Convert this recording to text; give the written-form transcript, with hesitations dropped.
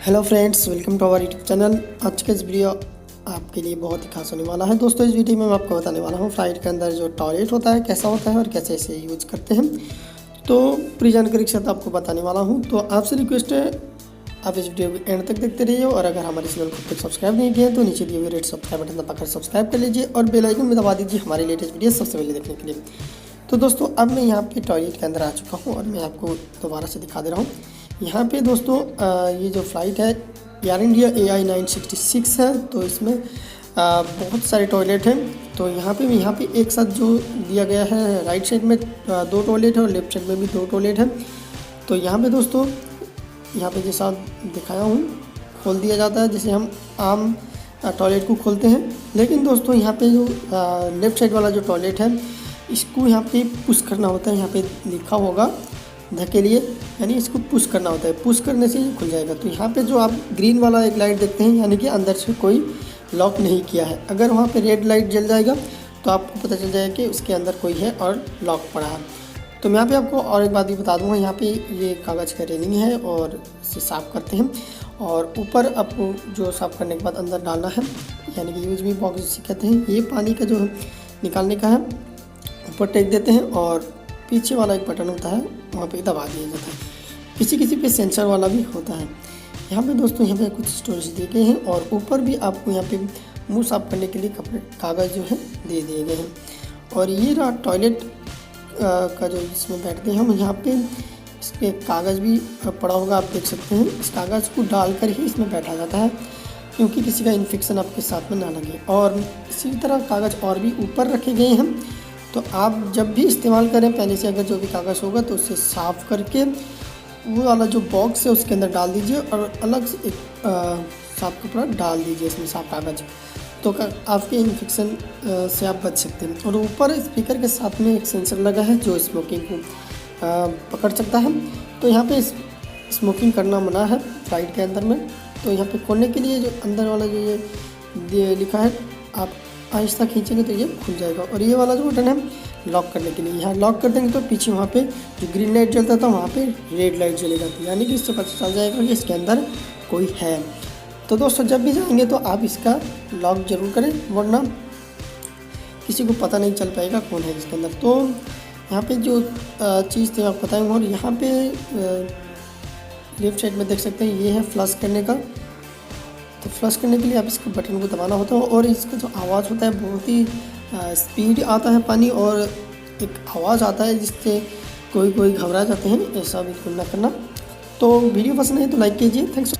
Hello friends, welcome to our YouTube channel. आज का इस वीडियो आपके लिए बहुत ही खास होने वाला है। दोस्तों, इस वीडियो में मैं आपको बताने वाला हूँ फ्लाइट के अंदर जो टॉयलेट होता है कैसा होता है और कैसे इसे यूज करते हैं। तो पूरी जानकारी के साथ आपको बताने वाला हूँ। तो आपसे रिक्वेस्ट है, आप इस वीडियो को एंड तक देखते रहिए और अगर हमारे चैनल को अब तक सब्सक्राइब नहीं किया तो नीचे दिए हुए रेड सब्सक्राइब बटन दबाकर सब्सक्राइब कर लीजिए और बेल आइकन में दबा दीजिए हमारी लेटेस्ट वीडियो सबसे पहले देखने के लिए। तो दोस्तों, अब मैं यहाँ पे टॉयलेट के अंदर आ चुका हूँ और मैं आपको दोबारा से दिखा दे रहा हूँ। यहाँ पे दोस्तों ये जो फ़्लाइट है एयर इंडिया AI 966 है। तो इसमें बहुत सारे टॉयलेट हैं। तो यहाँ पे एक साथ जो दिया गया है, राइट साइड में 2 टॉयलेट है और लेफ्ट साइड में भी 2 टॉयलेट है। तो यहाँ पे दोस्तों, यहाँ पे जैसा दिखाया हूँ खोल दिया जाता है जैसे हम आम टॉयलेट को खोलते हैं। लेकिन दोस्तों, यहाँ पे जो लेफ़्ट साइड वाला जो टॉयलेट है इसको यहाँ पे पुश करना होता है। यहाँ पे लिखा होगा धकेलिए, यानी इसको पुश करना होता है। पुश करने से ये खुल जाएगा। तो यहाँ पे जो आप ग्रीन वाला एक लाइट देखते हैं, यानी कि अंदर से कोई लॉक नहीं किया है। अगर वहाँ पे रेड लाइट जल जाएगा तो आपको पता चल जाएगा कि उसके अंदर कोई है और लॉक पड़ा है। तो मैं यहाँ पे आपको और एक बात भी बता दूँगा, यहाँ पे ये कागज़ का रेलिंग है और इसे साफ़ करते हैं। और ऊपर आपको जो साफ़ करने के बाद अंदर डालना है, यानी कि यूज भी बॉक्स जिसे कहते हैं, ये पानी का जो निकालने का है ऊपर टेक देते हैं और पीछे वाला एक बटन होता है वहाँ पे दबा दिया जाता है। किसी पे सेंसर वाला भी होता है। यहाँ पे दोस्तों, यहाँ पे कुछ स्टोरेज दिए गए हैं और ऊपर भी आपको यहाँ पे मुंह साफ करने के लिए कागज़ जो है दे दिए गए हैं। और ये रहा टॉयलेट का जो इसमें बैठते हैं हम। यहाँ पे इसके कागज़ भी पड़ा होगा, आप देख सकते हैं। इस कागज़ को डालकर ही इसमें बैठा जाता है क्योंकि किसी का इन्फेक्शन आपके साथ में ना लगे। और इसी तरह कागज़ और भी ऊपर रखे गए हैं। तो आप जब भी इस्तेमाल करें, पहले से अगर जो भी कागज़ होगा तो उसे साफ़ करके वो वाला जो बॉक्स है उसके अंदर डाल दीजिए और अलग से एक साफ़ कपड़ा डाल दीजिए इसमें, साफ़ कागज़। तो आपके इन्फेक्शन से आप बच सकते हैं। और ऊपर स्पीकर के साथ में एक सेंसर लगा है जो स्मोकिंग को पकड़ सकता है। तो यहाँ पे स्मोकिंग करना मना है फ्लाइट के अंदर में। तो यहाँ पे खोलने के लिए जो अंदर वाला जो ये लिखा है, आप आहिस्ता खींचेंगे तो ये खुल जाएगा। और ये वाला जो बटन है लॉक करने के लिए, यहाँ लॉक कर देंगे तो पीछे वहाँ पे जो ग्रीन लाइट जलता था वहाँ पे रेड लाइट जली जाती है, यानी कि इससे पता चल जाएगा कि इसके अंदर कोई है। तो दोस्तों, जब भी जाएंगे तो आप इसका लॉक ज़रूर करें, वरना किसी को पता नहीं चल पाएगा कौन है इसके अंदर। तो यहाँ पर जो चीज़ थी आप बताएँगे। और यहाँ पर लेफ्ट साइड में देख सकते हैं ये है फ्लश करने का। तो फ्लश करने के लिए आप इसके बटन को दबाना होता है और इसका जो आवाज़ होता है बहुत ही स्पीड आता है पानी, और एक आवाज़ आता है जिससे कोई घबरा जाते हैं। ऐसा बिल्कुल ना करना। तो वीडियो पसंद है तो लाइक कीजिए। थैंक्स।